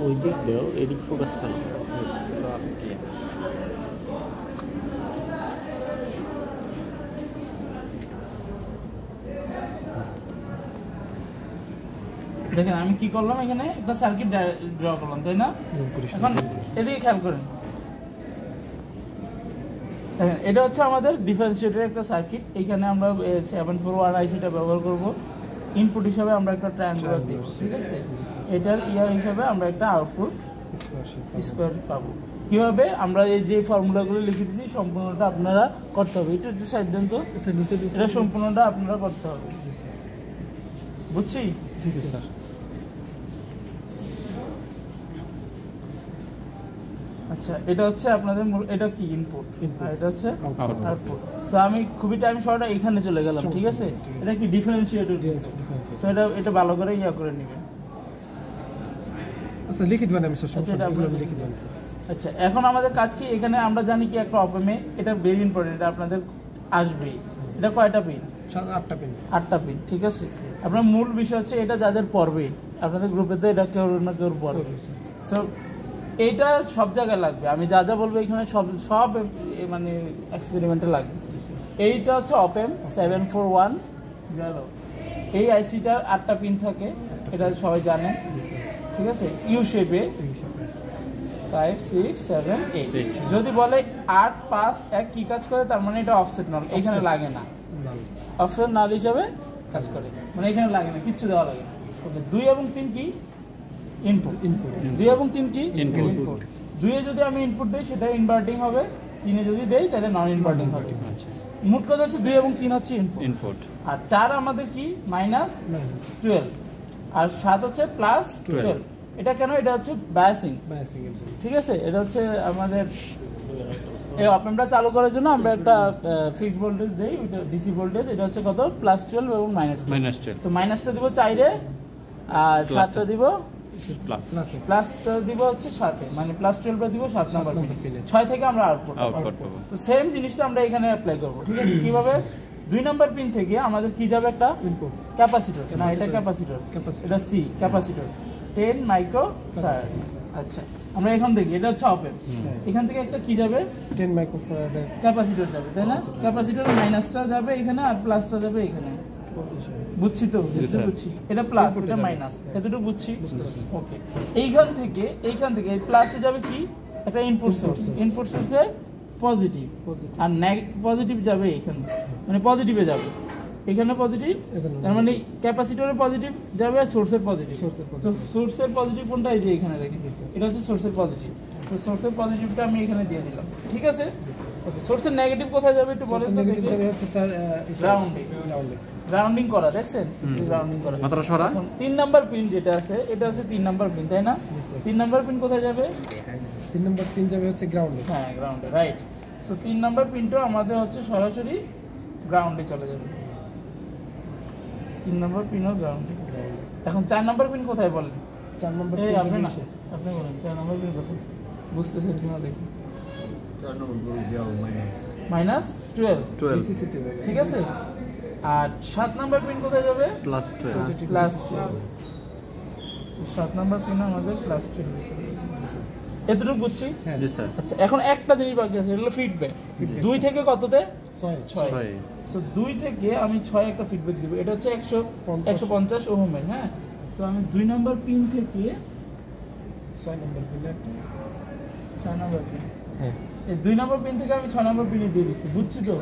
ওই দিক দাও, এদিক ফোকাস করো। দেখেন আমি কি করলাম, এখানে একটা সার্কিট ড্র করলাম, তাই না? এখন এদিকে খেয়াল করেন, দেখেন এটা হচ্ছে আমাদের ডিফারেন্সিয়েটরের একটা সার্কিট। এখানে আমরা 741 আইসিটা ব্যবহার করব। ইনপুট হিসাবে আমরা একটা ট্রায়াঙ্গুলার দিব, ঠিক আছে? এটার হিসাবে আমরা একটা আউটপুট স্কোয়ার পাবো। কিভাবে আমরা এই যে ফর্মুলাগুলো লিখে দিয়েছি সম্পূর্ণটা আপনারা করতে হবে। একটু সিদ্ধান্ত, এটা সম্পূর্ণটা আপনারা করতে হবে। বুঝছি? জি স্যার। আচ্ছা, এটা হচ্ছে আপনাদের এটা কি ইনপুট, আর এটা হচ্ছে আউটপুট। সো আমি খুবই টাইম শর্ট এখানে চলে গেলাম, ঠিক আছে? এটা কি ডিফারেন্সিয়েটর, সো এটা ভালো করে করে নেবেন। আচ্ছা, লিখিত বানাই স্যার, সবগুলো লিখিত বানাই স্যার। আচ্ছা, এখন আমাদের কাজ কি, এখানে আমরা জানি কি একটা অপেমে এটা ভেরি ইম্পর্টেন্ট, এটা আপনাদের আসবেই। এটা কয়টা পিন? 8টা পিন। 8টা পিন, ঠিক আছে? আপনার মূল বিষয় হচ্ছে এটা যাদের পড়বে, আপনাদের গ্রুপেতে এটা কেউ না কেউ পড়বে। সো এইটা সব জায়গায় লাগবে, আমি যা যা বলবো এখানে সব মানে এক্সপেরিমেন্টে লাগবে। এইটা হচ্ছে অপেম 741 গেল। এই আইসিটার 8টা পিন থাকে, এটা সবাই জানে, ঠিক আছে? ইউ শেপে 5 6 7 8। যদি বলে 8 5 1 কি কাজ করে, তার মানে এটা অফসেট নল, এখানে লাগে না, অফসেট নাল হিসাবে কাজ করে, মানে এখানে লাগে না, কিচ্ছু দেওয়া লাগে না। ওকে, 2 এবং 3 কি ইনপুট, 2 এবং 3 কি ইনপুট। 2 এ যদি আমি ইনপুট দেই সেটা ইনভার্টিং হবে, 3 এ যদি দেই তাহলে নন ইনভার্টিং হবে। মোট কথা হচ্ছে 2 এবং 3 হচ্ছে ইনপুট, আর 4 আমাদের কি -12, আর 7 হচ্ছে +12। এটা কেন? এটা হচ্ছে বায়াসিং, ঠিক আছে? এটা হচ্ছে আমাদের এই অপেমটা চালু করার জন্য আমরা একটা ফিক্সড ভোল্টেজ দেই, ওটা ডিসি ভোল্টেজ। এটা হচ্ছে কত? +12 এবং -12। সো মাইনাসটা দিব 4 এ, আর 7টা দিব প্লাসটা দিব হচ্ছে 7 এ, মানে +12টা দিব 7 নাম্বার পিনে। 6 থেকে আমরা আউটপুট পাবো। সো সেম জিনিসটা আমরা এখানে অ্যাপ্লাই করব, ঠিক আছে? কিভাবে? 2 নাম্বার পিন থেকে আমাদের কি যাবে? একটা ইনপুট ক্যাপাসিটর, না এটা ক্যাপাসিটর, এটা সি ক্যাপাসিটর 10 মাইক্রোফ্যারাড। আচ্ছা, আমরা এখান থেকে, এটা হচ্ছে ওপেন, এখান থেকে একটা কি যাবে? 10 মাইক্রোফ্যারাড ক্যাপাসিটর যাবে, তাই না? ক্যাপাসিটরের মাইনাসটা যাবে এখানে, আর প্লাসটা যাবে এখানে। বুঝছি তো? বুঝছি। এটা প্লাস, এটা মাইনাস, এতটুকু বুঝছি। ওকে, এইখান থেকে এই প্লাসে যাবে কি? একটা ইনপুট সোর্স, ইনপুট সোর্সে পজিটিভ, আর পজিটিভ যাবে এখানে, মানে পজিটিভে যাবে এখানে পজিটিভ, তার মানে ক্যাপাসিটরে পজিটিভ যাবে আর সোর্সের পজিটিভ। সোর্সের পজিটিভ কোনটা? এই যে এখানে দেখেন, এটা হচ্ছে সোর্সের পজিটিভ। তো সোর্সের পজিটিভটা আমি এখানে দিয়ে দিলাম, ঠিক আছে? ওকে, সোর্সের নেগেটিভ কোথায় যাবে একটু বলেন তো? নেগেটিভ যাবে হচ্ছে স্যার রাউন্ডিং করা, দেখছেন? রাউন্ডিং করা মাত্রা সরা। 3 নাম্বার পিন যেটা আছে, এটা হচ্ছে 3 নাম্বার পিন, তাই না? 3 নাম্বার পিন কোথায় যাবে? 3 নাম্বার পিন যাবে হচ্ছে গ্রাউন্ডে। হ্যাঁ, গ্রাউন্ডে, রাইট। সো 3 নাম্বার পিনটা আমাদের হচ্ছে সরাসরি গ্রাউন্ডে চলে যাবে। 3 নাম্বার পিনও গ্রাউন্ডে। এখন 4 নাম্বার পিন কোথায় বলেন? 4 নাম্বার পিন আপনি না, আপনি বলেন 4 নাম্বার পিন কোথায়? বুঝতেছেন কিনা দেখুন। 4 নম্বর -12 ঠিক আছে? আর 7 নাম্বার পিন কোথায় যাবে? +12। 7 নাম্বার পিন আমাদের +12। এতটুকু বুঝছি? হ্যাঁ জি স্যার। আচ্ছা, এখন একটা জিনিস বাকি আছে, এটা হলো ফিডব্যাক। 2 থেকে কততে? 6। সো 2 থেকে আমি 6 একটা ফিডব্যাক দিব। এটা হচ্ছে 150 ওহমের, হ্যাঁ? সো আমি 2 নাম্বার পিন থেকে 6 নাম্বার পিনে একটা 6 নাম্বার পিন, হ্যাঁ, এই 2 নাম্বার পিন থেকে আমি 6 নাম্বার পিনে দিয়ে দিচ্ছি, বুঝছি তো?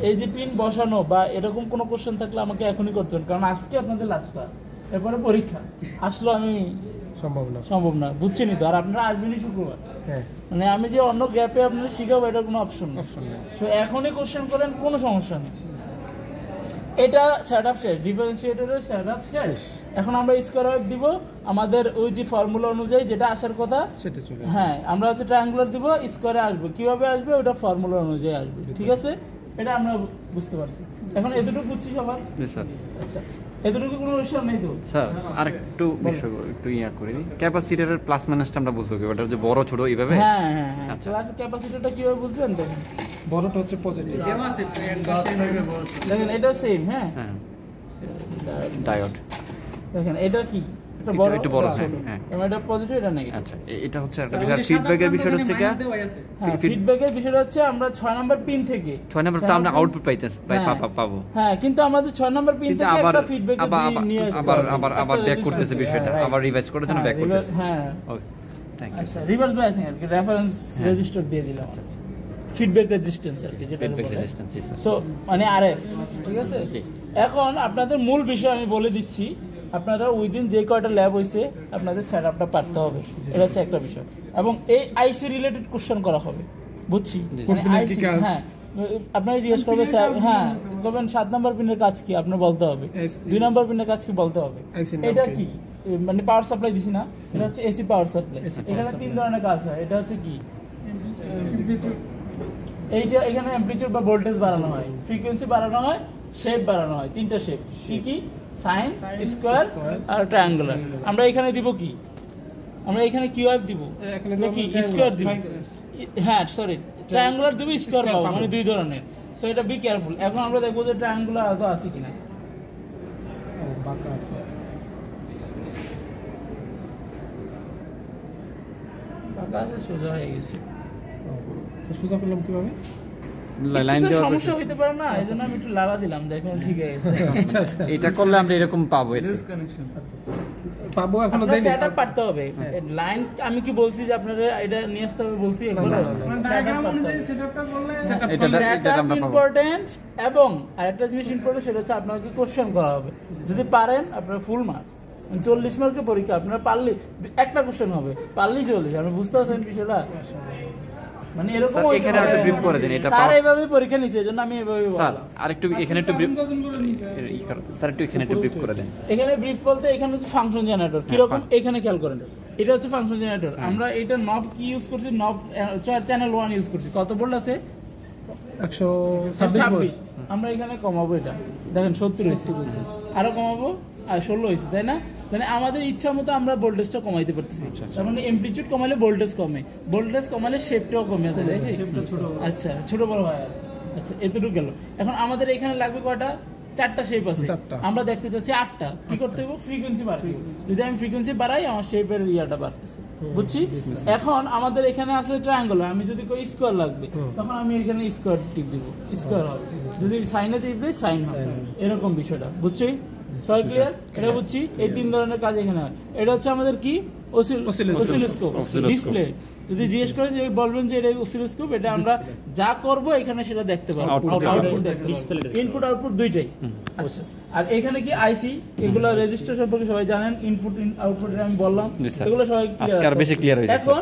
এই যে পিন বসানো বা এরকম কোনো কোশ্চেন থাকলে আমাকে এখনই করতে হবে, কারণ আজকে আপনাদের লাস্ট ক্লাস, এরপরে পরীক্ষা আসলো, আমি সম্ভব না, বুঝছেনই তো? আর আপনারা আসবেনই শুক্রবার, হ্যাঁ, মানে আমি যে অন্য গ্যাপে আপনাদের শিখাবো এটার কোনো অপশন নেই। সো এখনই কোশ্চেন করেন, কোনো সমস্যা নেই। এটা সেটআপ শেষ, ডিফারেন্সিয়েটরের সেটআপ শেষ। এখন আমরা স্কয়ার ওয়েভ দিব আমাদের ওই যে ফর্মুলা অনুযায়ী যেটা আসার কথা সেটা চলে। হ্যাঁ, আমরা হচ্ছে ট্রায়াঙ্গুলার দিব, স্কয়ারে আসবে। কিভাবে আসবে? ওটা ফর্মুলা অনুযায়ী আসবে, ঠিক আছে? এটা আমরা বুঝতে পারছি। এখন এতটুকু বুঝছি সবার? জি স্যার। আচ্ছা, এতটুকু কোনো বিষয় নেই তো স্যার? আর একটু বিষয় একটু করি, ক্যাপাসিটরের প্লাস মাইনাসটা আমরা বুঝবো কি? ওটা যে বড় ছোট এইভাবে? হ্যাঁ হ্যাঁ হ্যাঁ। প্লাস ক্যাপাসিটরটা কিভাবে বুঝবেন? দেখেন, বড়টা হচ্ছে পজিটিভ, দেখেন এটা সেম, হ্যাঁ, ডায়োড দেখেন এটা কি এটা বড় একটু বড়, এটা ছোট। হ্যাঁ। এবং এটা পজিটিভ এটা নেগেটিভ। আচ্ছা এটা হচ্ছে একটা বিষয় ফিডব্যাকের বিষয় হচ্ছে কি হ্যাঁ ফিডব্যাকের বিষয়টা হচ্ছে আমরা 6 নাম্বার পিন থেকে 6 নাম্বার তো আমরা আউটপুট পাবো হ্যাঁ কিন্তু আমাদের 6 নাম্বার পিন কিন্তু থেকে আবার একটা ফিডব্যাক নিয়ে আসতে হবে। আবার ব্যাক একটা করতেছে resistance, বিষয়টা হ্যাঁ, আবার রিভাইজ করার জন্য ব্যাক করতেছে হ্যাঁ ওকে থ্যাংক ইউ আচ্ছা রিভার্স বাইসিং আর কি রেফারেন্স রেজিস্টার দিয়ে দিলাম। আচ্ছা আচ্ছা ফিডব্যাক রেজিস্ট্যান্স আর কি যেটা ফিডব্যাক বলে রেজিস্ট্যান্স জি স্যার সো মানে আরএফ ঠিক আছে। জি। এখন আপনাদের মূল বিষয় আমি বলে দিচ্ছি, আপনারা উইদিন যে কয়টা ল্যাব হয়েছে আপনাদের সেটআপটা পারতে হবে, এটা হচ্ছে একটা বিষয়। এবং এই আইসি রিলেটেড কোশ্চেন করা হবে, বুঝছি মানে আইসি হ্যাঁ আপনাকে জিজ্ঞেস করবে স্যার হ্যাঁ বলবেন 7 নাম্বার পিনের কাজ কি আপনার বলতে হবে, 2 নাম্বার পিনের কাজ কি বলতে হবে। এটা কি মানে পাওয়ার সাপ্লাই দিছি না, এটা হচ্ছে এসি পাওয়ার সাপ্লাই। এখানে 3 ধরনের কাজ হয়, এটা হচ্ছে কি এইটা এখানে অ্যাম্পলিটিউড বা ভোল্টেজ বাড়ানো হয়, ফ্রিকোয়েন্সি বাড়ানো হয়, শেপ বাড়ানো হয়, 3টা শেপ কি কি সাইন স্কয়ার আর ট্রায়াঙ্গুলার। আমরা এখানে দিব কি, আমরা এখানে কিউব দিব নাকি স্কয়ার দিব, হ্যাঁ সরি ট্রায়াঙ্গুলার দিব স্কয়ার পাবো মানে 2 ধরনের। সো এটা বি কেয়ারফুল। এখন আমরা দেখবো যে ট্রায়াঙ্গুলার আদৌ আছে কিনা। বাঁকা আছে বাঁকা আছে সোজা হয়ে গেছে, সোজা করলাম কিভাবে? লাইন একটু তো দেওয়ার সমস্যা হইতে পারে না, এজন্য আমি একটু লালা দিলাম, দেখুন ঠিক আছে। আচ্ছা আচ্ছা এটা করলে আমরা এরকম পাবো এতে পাবো এখনো আপনার দেয়নি সেটআপ পারতে হবে। লাইন আমি কি বলছি যে আপনারা এটা নিয়ে আসতে হবে বলছি একবার এটা আমরা পাবো ইম্পর্টেন্ট। এবং আরেকটা জিনিস ইম্পর্টেন্ট সেটা হচ্ছে আপনাকে কোশ্চেন করা হবে, যদি পারেন আপনারা ফুল মার্কস 40 মার্কের পরীক্ষা, আপনারা পারলে একটা কোশ্চেন হবে, পারলেই 40। আপনি বুঝতে পারছেন বিষয়টা মানে এরকম স্যার এখানে একটা ব্রিফ করে দেন এটা স্যার এইভাবে পরীক্ষা নিছে এজন্য আমি এইভাবে স্যার বললাম। আরেকটু এখানে একটু ব্রিফ স্যার একটু এখানে একটু ব্রিফ করে দেন। এখানে ব্রিফ বলতে এখানে হচ্ছে ফাংশন জেনারেটর কিরকম, এখানে খেয়াল করেন এটা হচ্ছে ফাংশন জেনারেটর। আমরা এটা নব কি ইউজ করছি, নব চ্যানেল 1 ইউজ করছি। কত ভোল্ট আছে 126 আমরা এখানে কমাবো, এটা দেখেন 70 হয়েছে, আরো কমাবো আর 16 হয়েছে, তাই না? মানে আমাদের ইচ্ছা মতো আমরা ভোল্টেজটা কমাইতে পারতেছি। তার মানে অ্যামপ্লিটিউড কমালে ভোল্টেজ কমে, ভোল্টেজ কমালে শেপটাও কমে আছে, দেখি আচ্ছা ছোট বড় হয়। আচ্ছা এতটুকু গেল। এখন আমাদের এখানে লাগবে কয়টা, 4টা শেপ আছে, আমরা দেখতে চাচ্ছি 8টা। কি করতে হবে, ফ্রিকোয়েন্সি বাড়াতে হবে। যদি আমি ফ্রিকোয়েন্সি বাড়াই আমার শেপের ইয়াটা বাড়তেছে, বুঝছি। এখন আমাদের এখানে আছে ট্রায়াঙ্গুলার, আমি যদি কই স্কয়ার লাগবে তখন আমি এখানে স্কয়ার টিপ দিব, স্কয়ার হবে। যদি সাইনে টিপবে সাইন হবে, এরকম বিষয়টা বুঝছি। সবাই ক্লিয়ার? এটা বুঝছি। এই 3 ধরনের কাজ এখানে হয়। এটা হচ্ছে আমাদের কি অসিলোস্কোপ ডিসপ্লে। যদি জিজ্ঞেস করেন যে বলবেন যে এটা অসিলোস্কোপ, এটা আমরা যা করব এখানে সেটা দেখতে পারবো, আউটপুট ডিসপ্লে, ইনপুট আউটপুট দুইটাই। আচ্ছা আর এখানে কি আইসি, এগুলো রেজিস্টার সম্পর্কে সবাই জানেন, ইনপুট আউটপুট আমি বললাম, এগুলো সবাই আজকে বেশি ক্লিয়ার হয়েছে। এখন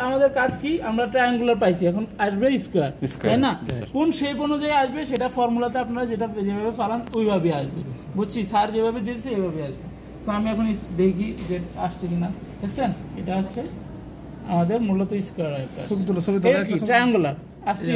আমাদের কাজ কি, আমরা ট্রায়াঙ্গুলার পাইছি, এখন আসবে স্কয়ার, তাই না? কোন শেপ অনুযায়ী আসবে সেটা ফর্মুলাতে আপনারা যেটা যেভাবে পালান ওইভাবে আসবে, বুঝছি। স্যার যেভাবে দিয়েছে এইভাবে আসবে। সো আমি এখন দেখি যে আসছে কিনা, দেখছেন এটা হচ্ছে আমাদের মূলত স্কয়ার ট্রায়াঙ্গুলার আসছে।